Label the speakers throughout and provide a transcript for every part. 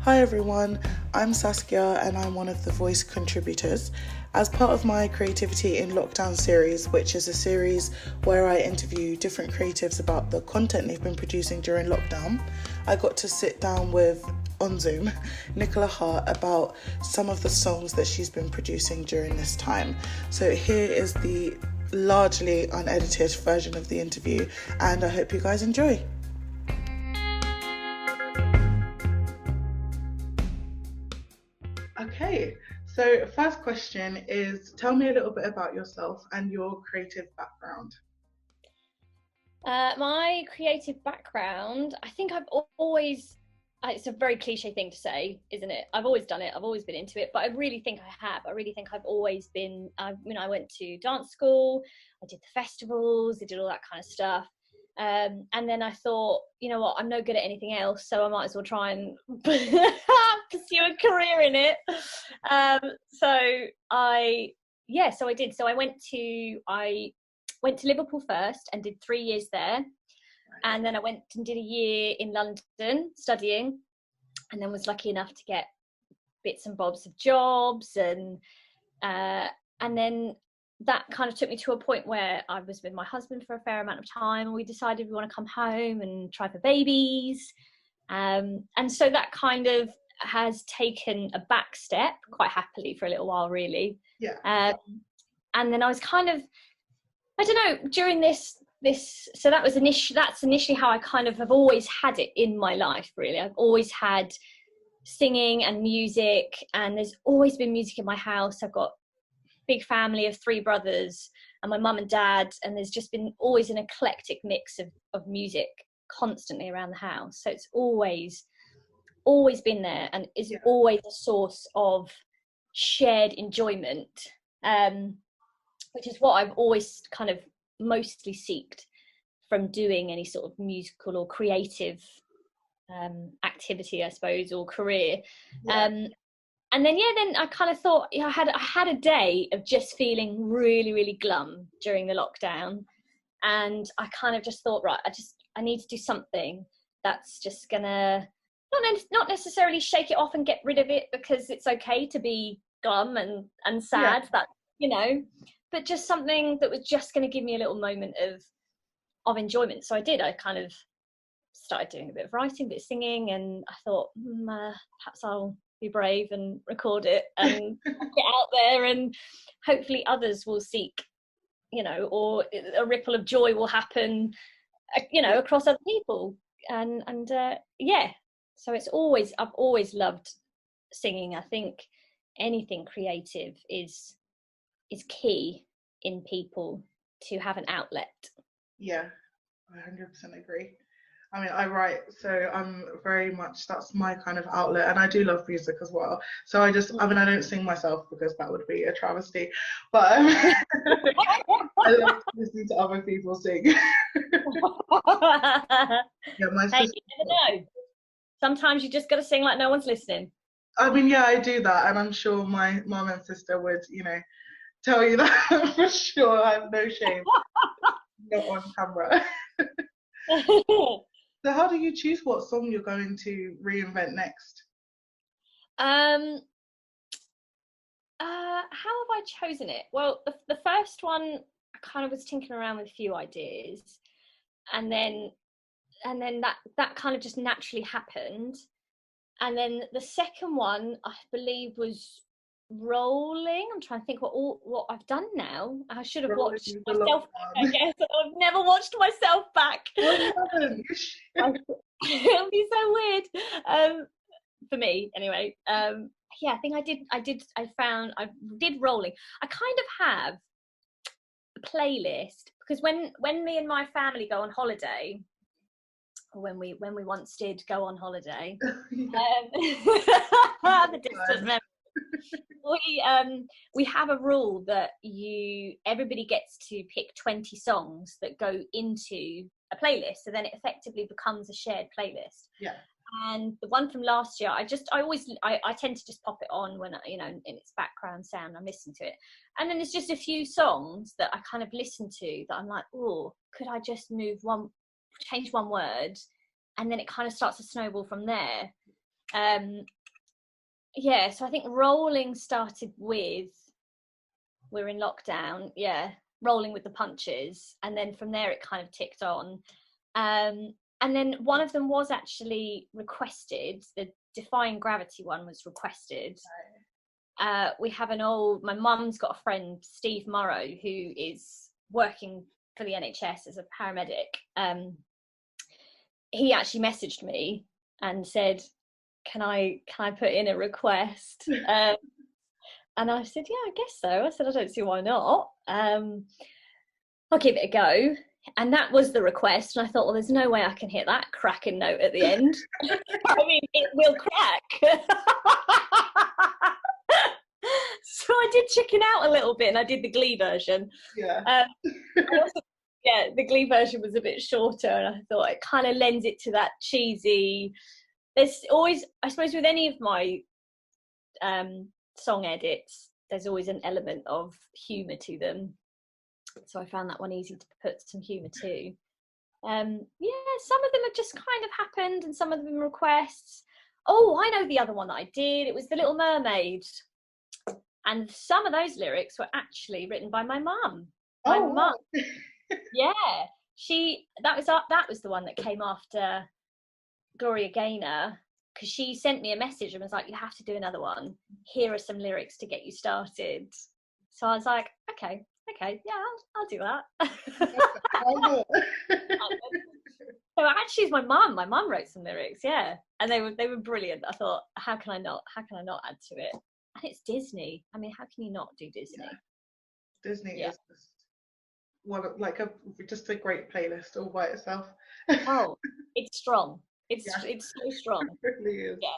Speaker 1: Hi everyone, I'm Saskia and I'm one of the voice contributors. As part of my Creativity in Lockdown series, which is a series where I interview different creatives about the content they've been producing during lockdown, I got to sit down with, on Zoom, Nicola Hart about some of the songs that she's been producing during this time. So here is the largely unedited version of the interview, and I hope you guys enjoy. Okay, so first question is, tell me a little bit about yourself and your creative background.
Speaker 2: My creative background, I think I've always, it's a very cliche thing to say, isn't it? I've always done it, I've always been into it, but I really think I have. I really think I've always been, I went to dance school, I did the festivals, I did all that kind of stuff. And then I thought, you know what, I'm no good at anything else, so I might as well try and pursue a career in it. So I did. So I went to Liverpool first and did 3 years there. And then I went and did a year in London studying, and then was lucky enough to get bits and bobs of jobs. And then that kind of took me to a point where I was with my husband for a fair amount of time, and we decided we want to come home and try for babies. And so that kind of has taken a back step quite happily for a little while, really.
Speaker 1: Yeah.
Speaker 2: And then I was kind of, I don't know, during this, so that's initially how I kind of have always had it in my life, really. I've always had singing and music, and there's always been music in my house. I've got a big family of 3 brothers and my mum and dad, and there's just been always an eclectic mix of music constantly around the house. So it's always been there, and is always a source of shared enjoyment, which is what I've always kind of mostly sought from doing any sort of musical or creative activity, I suppose, or career. And then I kind of thought, I had a day of just feeling really, really glum during the lockdown, and I kind of just thought, right, I need to do something that's just gonna not necessarily shake it off and get rid of it, because it's okay to be glum and sad, that, but just something that was just going to give me a little moment of enjoyment. So I did. I kind of started doing a bit of writing, a bit of singing, and I thought, perhaps I'll be brave and record it and get out there, and hopefully others will seek, or a ripple of joy will happen, across other people. So I've always loved singing. I think anything creative is key in people to have an outlet.
Speaker 1: Yeah, I 100% agree. I mean, I write, so I'm very much, that's my kind of outlet, and I do love music as well. So I don't sing myself because that would be a travesty, but I love listening to other people sing.
Speaker 2: Yeah, my sister. Hey, you never know. Sometimes you just got to sing like no one's listening.
Speaker 1: I mean, yeah, I do that, and I'm sure my mum and sister would, tell you that for sure. I have no shame. Not on camera. So how do you choose what song you're going to reinvent next?
Speaker 2: How have I chosen it? Well, the first one, I kind of was tinkering around with a few ideas, and then that kind of just naturally happened. And then the second one, I believe, was Rolling. I'm trying to think what I've done now. I should have watched myself back, I guess. I've never watched myself back.
Speaker 1: What happened?
Speaker 2: It'll be so weird. For me, anyway. I think I did Rolling. I kind of have a playlist, because when me and my family go on holiday, or when we once did go on holiday, the distant memory. We have a rule that everybody gets to pick 20 songs that go into a playlist, so then it effectively becomes a shared playlist.
Speaker 1: Yeah.
Speaker 2: And the one from last year, I tend to just pop it on when in its background sound. I'm listening to it, and then there's just a few songs that I kind of listen to that I'm like, oh, could I just change one word, and then it kind of starts to snowball from there. Yeah, so I think rolling started with, we're in lockdown, rolling with the punches, and then from there it kind of ticked on. And then one of them was actually requested, the Defying Gravity one was requested. We have my mum's got a friend, Steve Morrow, who is working for the NHS as a paramedic. He actually messaged me and said, can I put in a request? And I said, yeah, I guess so. I said, I don't see why not. I'll give it a go. And that was the request. And I thought, well, there's no way I can hit that cracking note at the end. I mean, it will crack. So I did chicken out a little bit, and I did the Glee version.
Speaker 1: Yeah.
Speaker 2: The Glee version was a bit shorter, and I thought it kind of lends it to that cheesy. There's always, I suppose, with any of my song edits, there's always an element of humour to them. So I found that one easy to put some humour to. Some of them have just kind of happened, and some of them requests. Oh, I know the other one that I did. It was The Little Mermaid. And some of those lyrics were actually written by my mum. My mum. Yeah. That was the one that came after Gloria Gaynor, because she sent me a message and was like, you have to do another one. Here are some lyrics to get you started. So I was like, okay, yeah, I'll do that. So actually, it's my mum. My mum wrote some lyrics, yeah, and they were brilliant. I thought, how can I not add to it? And it's Disney. I mean, how can you not do Disney?
Speaker 1: Yeah. Disney is just one of, just a great playlist all by itself.
Speaker 2: Oh, it's strong. It's so strong.
Speaker 1: It really is.
Speaker 2: Yeah.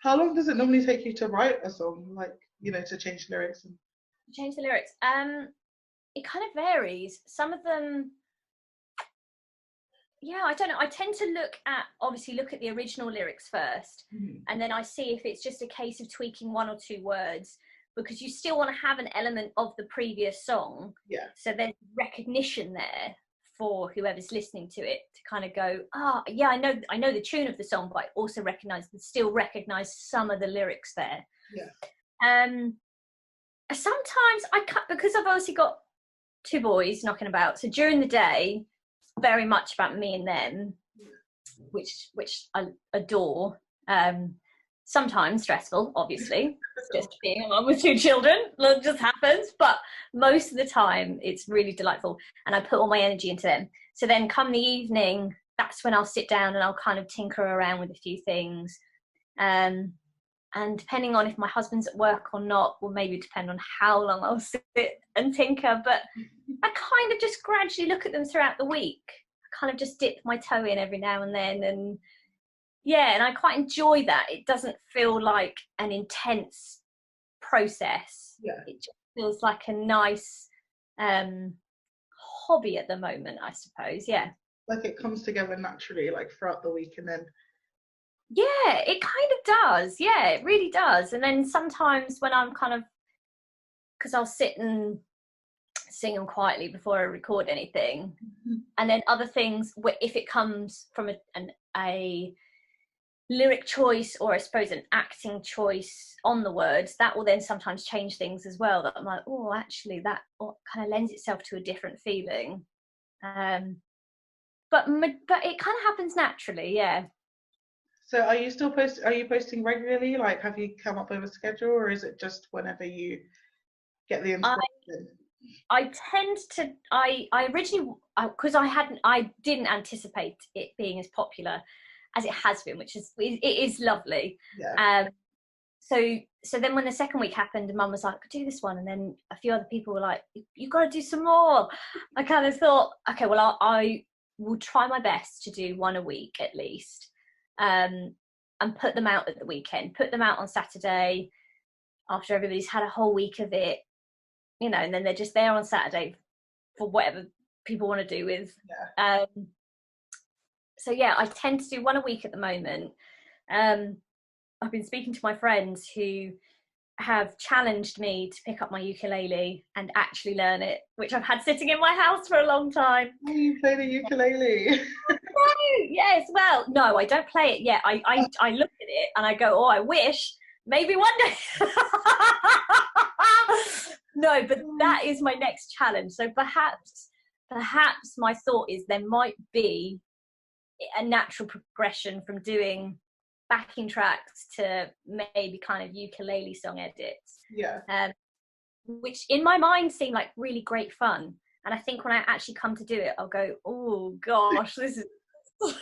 Speaker 1: How long does it normally take you to write a song? To change lyrics and
Speaker 2: change the lyrics? It kind of varies. Some of them, I don't know. I tend to look at the original lyrics first, and then I see if it's just a case of tweaking one or two words, because you still want to have an element of the previous song.
Speaker 1: Yeah.
Speaker 2: So there's recognition there for whoever's listening to it to kind of go, I know the tune of the song, but I also recognize some of the lyrics there.
Speaker 1: Yeah.
Speaker 2: Sometimes I cut, because I've obviously got two boys knocking about. So during the day, very much about me and them, which I adore. Sometimes stressful, obviously. Just being a mum with two children, it just happens. But most of the time, it's really delightful, and I put all my energy into them. So then, come the evening, that's when I'll sit down and I'll kind of tinker around with a few things. And depending on if my husband's at work or not, will maybe depend on how long I'll sit and tinker. But I kind of just gradually look at them throughout the week. I kind of just dip my toe in every now and then, and and I quite enjoy that. It doesn't feel like an intense process.
Speaker 1: Yeah.
Speaker 2: It just feels like a nice hobby at the moment, I suppose. Yeah.
Speaker 1: Like it comes together naturally, throughout the week, and then.
Speaker 2: Yeah, it kind of does. Yeah, it really does. And then sometimes when I'm because I'll sit and sing them quietly before I record anything, and then other things, if it comes from a lyric choice, or I suppose an acting choice on the words, that will then sometimes change things as well, that I'm like, oh, actually that kind of lends itself to a different feeling. But it kind of happens naturally. Yeah.
Speaker 1: So are you still posting regularly? Have you come up with a schedule, or is it just whenever you get the inspiration?
Speaker 2: I tend to, I originally, because I didn't anticipate it being as popular as it has been, it is lovely.
Speaker 1: Yeah.
Speaker 2: So then when the second week happened, and Mum was like, do this one, and then a few other people were like, you've got to do some more. I kind of thought, okay, well, I will try my best to do one a week at least, and put them out at the weekend, put them out on Saturday after everybody's had a whole week of it, and then they're just there on Saturday for whatever people want to do with.
Speaker 1: Yeah.
Speaker 2: So I tend to do one a week at the moment. I've been speaking to my friends who have challenged me to pick up my ukulele and actually learn it, which I've had sitting in my house for a long time.
Speaker 1: Oh, you play the ukulele?
Speaker 2: Oh, yes, well, no, I don't play it yet. I look at it and I go, oh, I wish, maybe one day. No, but that is my next challenge. So perhaps my thought is there might be a natural progression from doing backing tracks to maybe kind of ukulele song edits.
Speaker 1: Yeah.
Speaker 2: Which in my mind seem like really great fun. And I think when I actually come to do it, I'll go, oh gosh, this is. But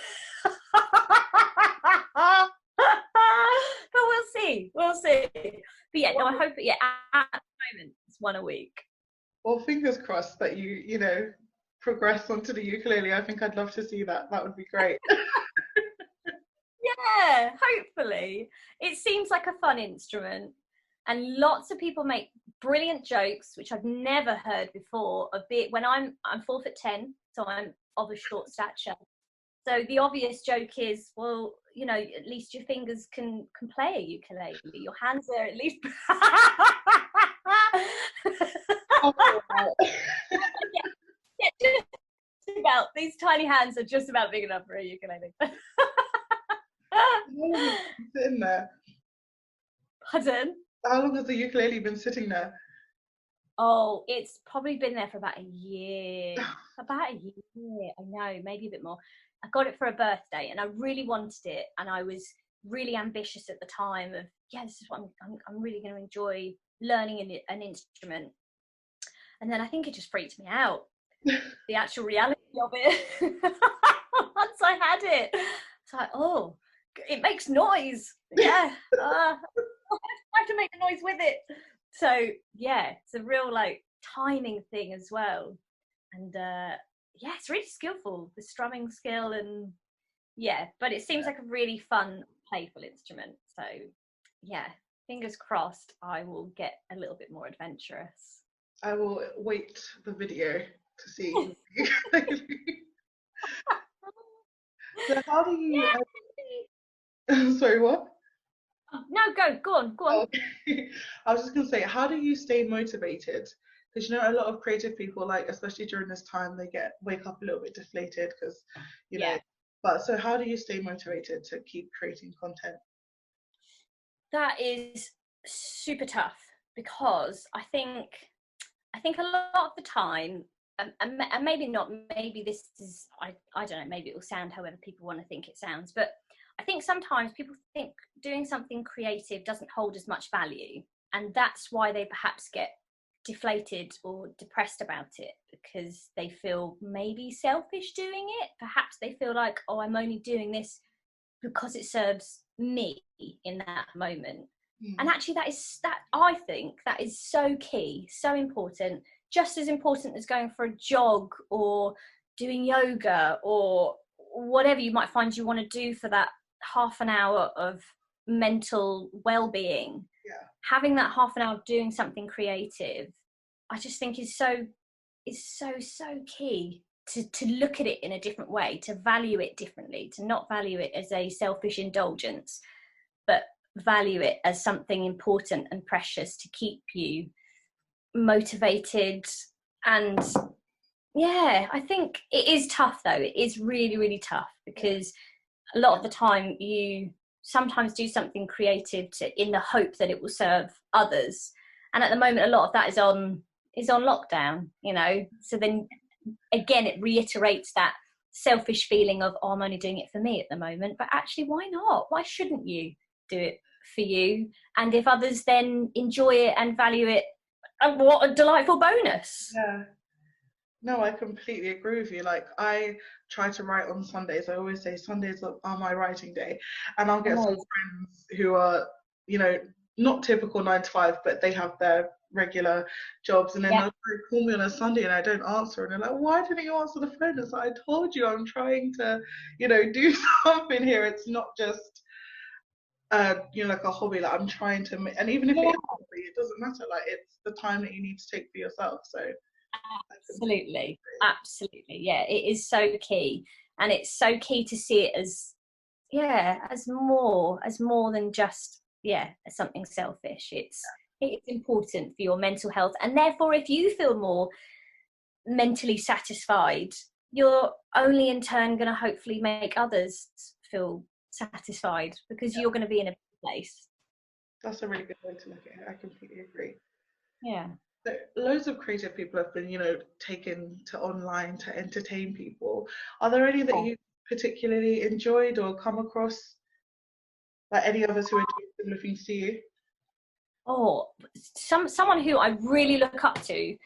Speaker 2: we'll see. But yeah, no, I hope at the moment it's one a week.
Speaker 1: Well, fingers crossed that you know, progress onto the ukulele. I think I'd love to see that. That would be great.
Speaker 2: Yeah, hopefully. It seems like a fun instrument, and lots of people make brilliant jokes, which I've never heard before. When I'm 4'10", so I'm of a short stature. So the obvious joke is, well, you know, at least your fingers can play a ukulele. Your hands are at least.
Speaker 1: Oh, wow.
Speaker 2: Yeah, just about. These tiny hands are just about big enough for a ukulele.
Speaker 1: How long has it been sitting there?
Speaker 2: Pardon?
Speaker 1: How long has the ukulele been sitting there?
Speaker 2: Oh, it's probably been there for about a year. About a year, I know, maybe a bit more. I got it for a birthday and I really wanted it, and I was really ambitious at the time of, yeah, this is what I'm really going to enjoy learning an instrument. And then I think it just freaked me out, the actual reality of it. Once I had it, it's like, oh, it makes noise. Yeah, I have to make the noise with it. So yeah, it's a real like timing thing as well. And yeah, it's really skillful, the strumming skill, and yeah, but it seems like a really fun, playful instrument. So yeah, fingers crossed I will get a little bit more adventurous.
Speaker 1: I will wait the video to see. So how do you sorry, what?
Speaker 2: No, go on.
Speaker 1: Oh, I was just gonna say, how do you stay motivated? Because you know, a lot of creative people, like especially during this time, they wake up a little bit deflated because, you know. But so, how do you stay motivated to keep creating content?
Speaker 2: That is super tough, because I think a lot of the time, and maybe not, maybe this is, I don't know, maybe it will sound however people want to think it sounds, but I think sometimes people think doing something creative doesn't hold as much value, and that's why they perhaps get deflated or depressed about it, because they feel maybe selfish doing it. Perhaps they feel like, oh, I'm only doing this because it serves me in that moment. And actually that I think that is so key, so important, just as important as going for a jog or doing yoga or whatever you might find you want to do for that half an hour of mental well-being. Having that half an hour doing something creative, I just think is so key to look at it in a different way, to value it differently, to not value it as a selfish indulgence, but value it as something important and precious to keep you motivated. And yeah, I think it is tough though. It is really, really tough, because a lot of the time you sometimes do something creative in the hope that it will serve others. And at the moment, a lot of that is on lockdown, you know. So then again, it reiterates that selfish feeling of, oh, I'm only doing it for me at the moment. But actually, why not? Why shouldn't you do it for you? And if others then enjoy it and value it, what a delightful bonus.
Speaker 1: Yeah. No, I completely agree with you. Like, I try to write on Sundays. I always say Sundays are my writing day. And I'll get some friends who are, you know, not typical 9 to 5, but they have their regular jobs. And then they'll call me on a Sunday and I don't answer. And they're like, why didn't you answer the phone? It's like, I told you I'm trying to, you know, do something here. It's not just, you know, like a hobby. Like, I'm trying to, and even if it is a hobby, it doesn't matter. Like, it's the time that you need to take for yourself. So
Speaker 2: absolutely, yeah, it is so key. And it's so key to see it as more than just as something selfish. It's important for your mental health, and therefore if you feel more mentally satisfied, you're only in turn going to hopefully make others feel satisfied, because you're going to be in a better place.
Speaker 1: That's a really good way to look at it. I completely agree.
Speaker 2: Yeah.
Speaker 1: So loads of creative people have been, taken to online to entertain people. Are there any that you particularly enjoyed or come across? Like any others who are doing similar things to you?
Speaker 2: Oh, someone who I really look up to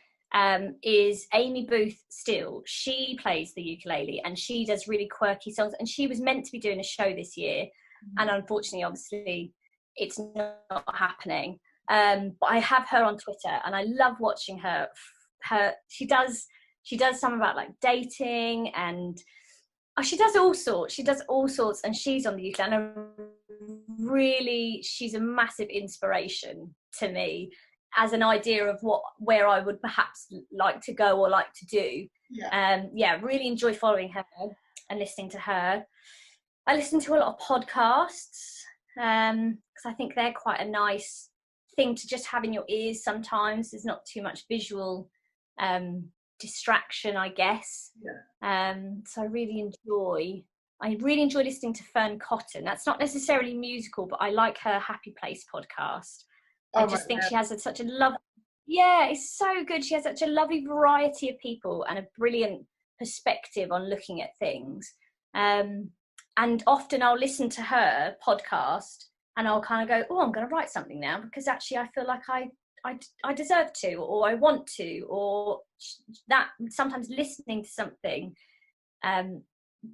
Speaker 2: is Amy Booth Still. She plays the ukulele and she does really quirky songs, and she was meant to be doing a show this year, and unfortunately, obviously, it's not happening. But I have her on Twitter and I love watching her. She does some about like dating, and she does all sorts, and she's on the ukulele, and really, she's a massive inspiration to me as an idea of where I would perhaps like to go or like to do. Really enjoy following her and listening to her. I listen to a lot of podcasts because I think they're quite a nice thing to just have in your ears sometimes. There's not too much visual distraction, I guess. So I really enjoy listening to Fern Cotton. That's not necessarily musical, but I like her Happy Place podcast. I just think she has such a love. Yeah, it's so good. She has such a lovely variety of people and a brilliant perspective on looking at things. And often I'll listen to her podcast and I'll kind of go, oh, I'm going to write something now, because actually I feel like I deserve to, or I want to, or that sometimes listening to something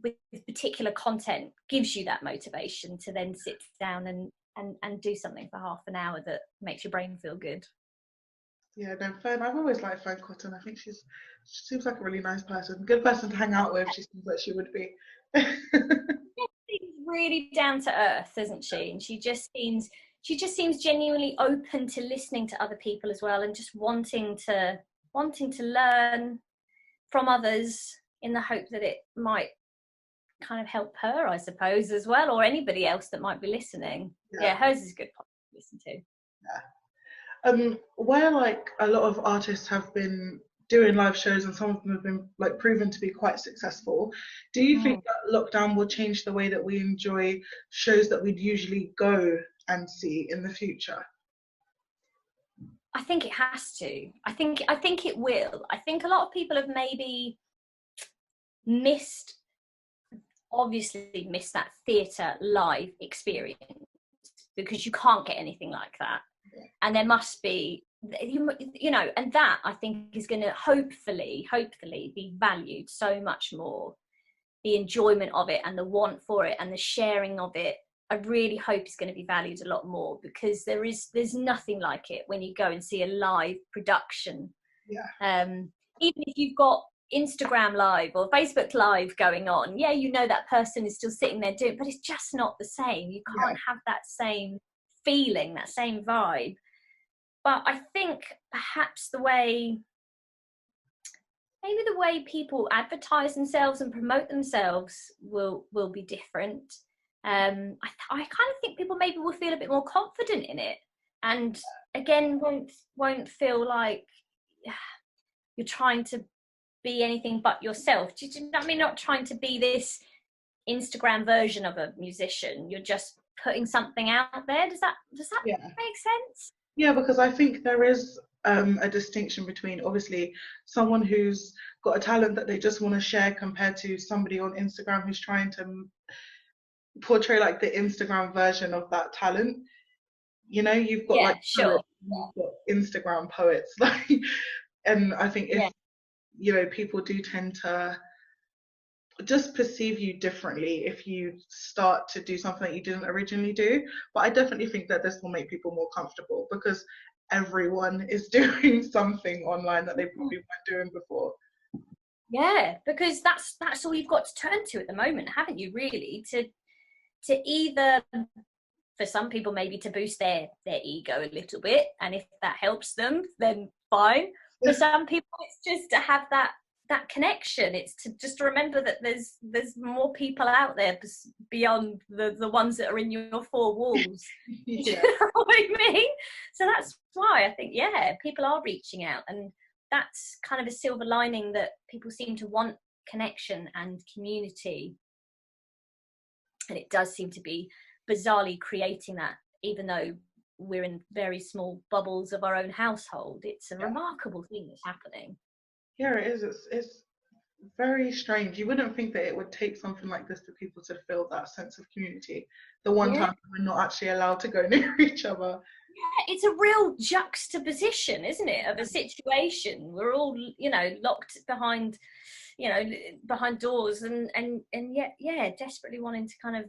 Speaker 2: with particular content gives you that motivation to then sit down and do something for half an hour that makes your brain feel good.
Speaker 1: Yeah, no, Fern, I've always liked Fern Cotton. I think she seems like a really nice person, good person to hang out with. She seems like she would be.
Speaker 2: She's really down to earth, isn't she? And she just seems genuinely open to listening to other people as well, and just wanting to learn from others in the hope that it might kind of help her, I suppose, as well, or anybody else that might be listening. Yeah, hers is a good podcast to listen to.
Speaker 1: Where like a lot of artists have been doing live shows, and some of them have been like proven to be quite successful, do you think that lockdown will change the way that we enjoy shows that we'd usually go and see in the future?
Speaker 2: I think it has to. I think it will. I think a lot of people have maybe obviously missed that theatre live experience, because you can't get anything like that. And there must be, and that I think is going to hopefully be valued so much more. The enjoyment of it and the want for it and the sharing of it, I really hope is going to be valued a lot more, because there's nothing like it when you go and see a live production. Even if you've got Instagram live or Facebook live going on, that person is still sitting there doing, but it's just not the same. You can't have that same feeling, that same vibe. But I think perhaps the way people advertise themselves and promote themselves will be different. I kind of think people maybe will feel a bit more confident in it, and again won't feel like you're trying to be anything but yourself. Do you know what I mean? Not trying to be this Instagram version of a musician. You're just putting something out there. Does that make sense?
Speaker 1: Yeah, because I think there is a distinction between obviously someone who's got a talent that they just want to share, compared to somebody on Instagram who's trying to portray like the Instagram version of that talent. You've got poets, you've got Instagram poets, like, and I think if people do tend to just perceive you differently if you start to do something that you didn't originally do. But I definitely think that this will make people more comfortable, because everyone is doing something online that they probably weren't doing before.
Speaker 2: Yeah, because that's all you've got to turn to at the moment, haven't you, really, to either, for some people maybe to boost their ego a little bit, and if that helps them then fine. For some people it's just to have that that connection. It's to just remember that there's more people out there beyond the ones that are in your four walls.
Speaker 1: Yeah.
Speaker 2: You know what I mean? So that's why I think, yeah, people are reaching out, and that's kind of a silver lining, that people seem to want connection and community, and it does seem to be bizarrely creating that, even though we're in very small bubbles of our own household. It's a remarkable thing that's happening.
Speaker 1: Yeah, it is. It's very strange. You wouldn't think that it would take something like this for people to feel that sense of community. The one time we're not actually allowed to go near each other.
Speaker 2: Yeah, it's a real juxtaposition, isn't it, of a situation. We're all, you know, locked behind, you know, behind doors, and yet, yeah, desperately wanting to kind of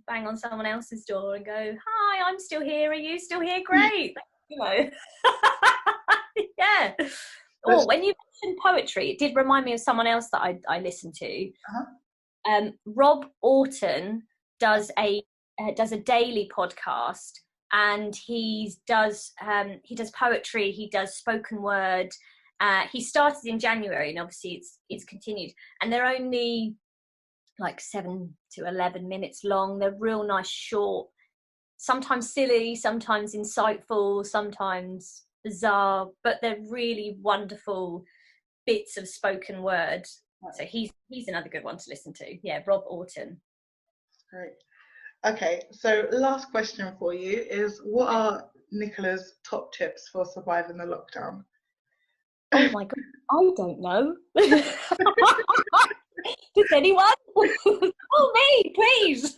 Speaker 2: bang on someone else's door and go, hi, I'm still here, are you still here? Great. You know. Yeah. Oh, when you mentioned poetry, it did remind me of someone else that I listened to. Rob Orton does a daily podcast, and he does poetry, he does spoken word. He started in January, and obviously it's continued, and they're only like 7 to 11 minutes long. They're real nice, short, sometimes silly, sometimes insightful, sometimes bizarre, but they're really wonderful bits of spoken word. So he's another good one to listen to. Yeah, Rob Orton.
Speaker 1: Great. Okay, so last question for you is, what are Nicola's top tips for surviving the lockdown?
Speaker 2: Oh my God, I don't know. Does anyone? Oh, me, please.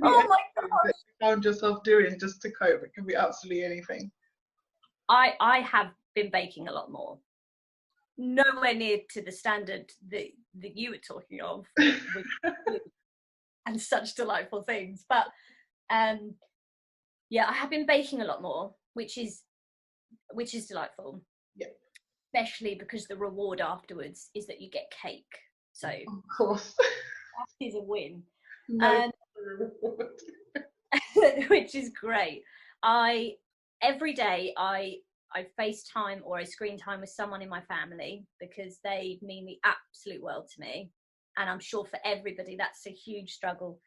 Speaker 2: Oh my God.
Speaker 1: That you found yourself doing just to cope. It can be absolutely anything.
Speaker 2: I have been baking a lot more. Nowhere near to the standard that you were talking of, and such delightful things. But yeah, I have been baking a lot more, which is delightful.
Speaker 1: Yeah.
Speaker 2: Especially because the reward afterwards is that you get cake. So
Speaker 1: of course,
Speaker 2: that is a win.
Speaker 1: No
Speaker 2: reward. Which is great. Every day I FaceTime or I screen time with someone in my family, because they mean the absolute world to me, and I'm sure for everybody that's a huge struggle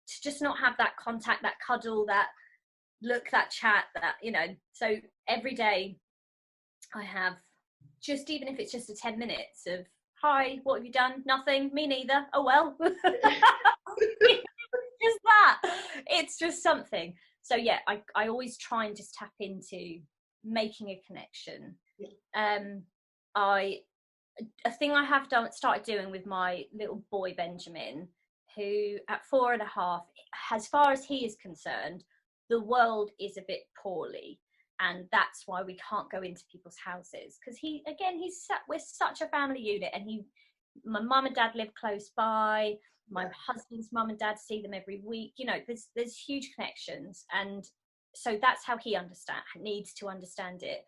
Speaker 2: to just not have that contact, that cuddle, that look, that chat, that, you know. So every day I have, just even if it's just a 10 minutes of, hi, what have you done? Nothing. Me neither. Oh well. Just that. It's just something. So yeah, I always try and just tap into making a connection. A thing I have started doing with my little boy Benjamin, who at 4.5, as far as he is concerned, the world is a bit poorly, and that's why we can't go into people's houses, because we're such a family unit, and my mum and dad live close by. My husband's mum and dad see them every week. You know, there's huge connections, and so that's how he needs to understand it.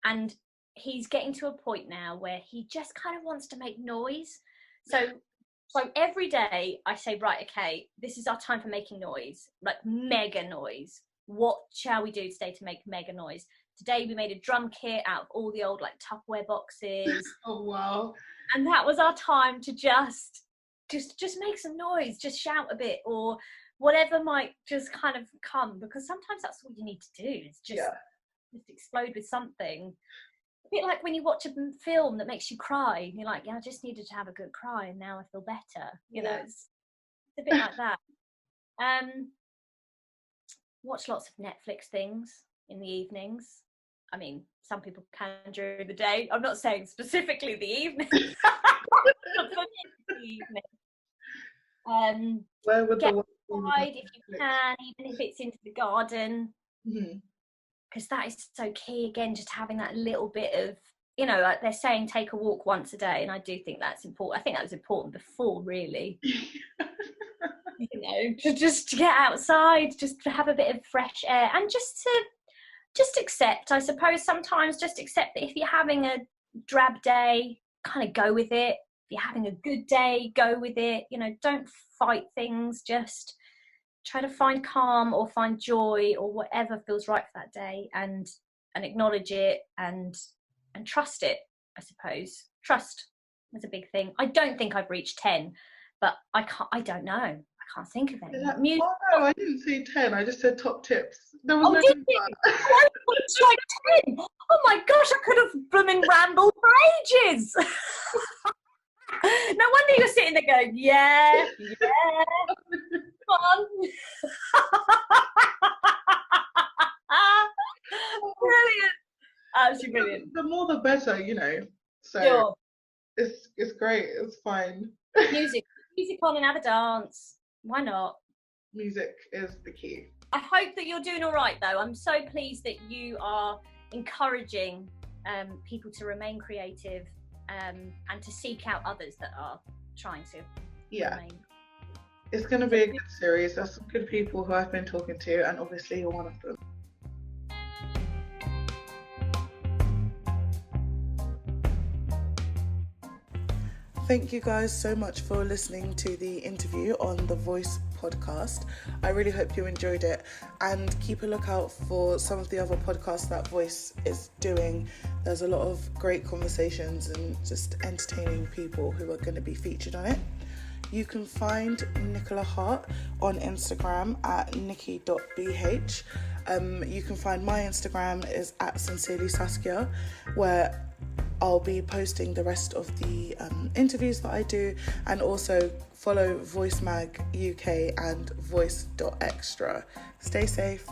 Speaker 2: And he's getting to a point now where he just kind of wants to make noise. So every day I say, right, okay, this is our time for making noise, like mega noise. What shall we do today to make mega noise? Today we made a drum kit out of all the old like Tupperware boxes.
Speaker 1: Oh wow.
Speaker 2: And that was our time to just make some noise, just shout a bit, or whatever might just kind of come, because sometimes that's all you need to do, is just explode with something. A bit like when you watch a film that makes you cry, and you're like, yeah, I just needed to have a good cry and now I feel better. You know, it's a bit like that. Watch lots of Netflix things in the evenings. I mean, some people can during the day. I'm not saying specifically the evening.
Speaker 1: Where would
Speaker 2: get
Speaker 1: the
Speaker 2: outside if you can, even if it's into the garden, because that is so key. Again, just having that little bit of, you know, like they're saying, take a walk once a day, and I do think that's important. I think that was important before, really. You know, to just get outside, just to have a bit of fresh air, and just accept, I suppose, sometimes just accept that if you're having a drab day, kind of go with it. If you're having a good day, go with it. You know, don't fight things, just try to find calm or find joy or whatever feels right for that day, and and acknowledge it and trust it, I suppose. Trust is a big thing. I don't think I've reached 10, but I don't know. I can't think of any.
Speaker 1: Oh no, I didn't say 10. I just said top tips. There was no
Speaker 2: did you? Oh, it's like 10. Oh my gosh, I could have blooming rambled for ages. No wonder you're sitting there going, yeah, fun. Brilliant. Absolutely brilliant.
Speaker 1: The more the better, you know. So
Speaker 2: Sure.
Speaker 1: It's great. It's fine.
Speaker 2: Music on and have a dance. Why not?
Speaker 1: Music is the key.
Speaker 2: I hope that you're doing all right, though. I'm so pleased that you are encouraging people to remain creative and to seek out others that are trying to remain.
Speaker 1: It's going to be a good series. There's some good people who I've been talking to, and obviously you're one of them. Thank you guys so much for listening to the interview on the Voice podcast. I really hope you enjoyed it, and keep a lookout for some of the other podcasts that Voice is doing. There's a lot of great conversations and just entertaining people who are going to be featured on it. You can find Nicola Hart on Instagram at nikki.bh. You can find my Instagram is at sincerely Saskia, where I'll be posting the rest of the interviews that I do, and also follow Voice Mag UK and voice.extra. Stay safe.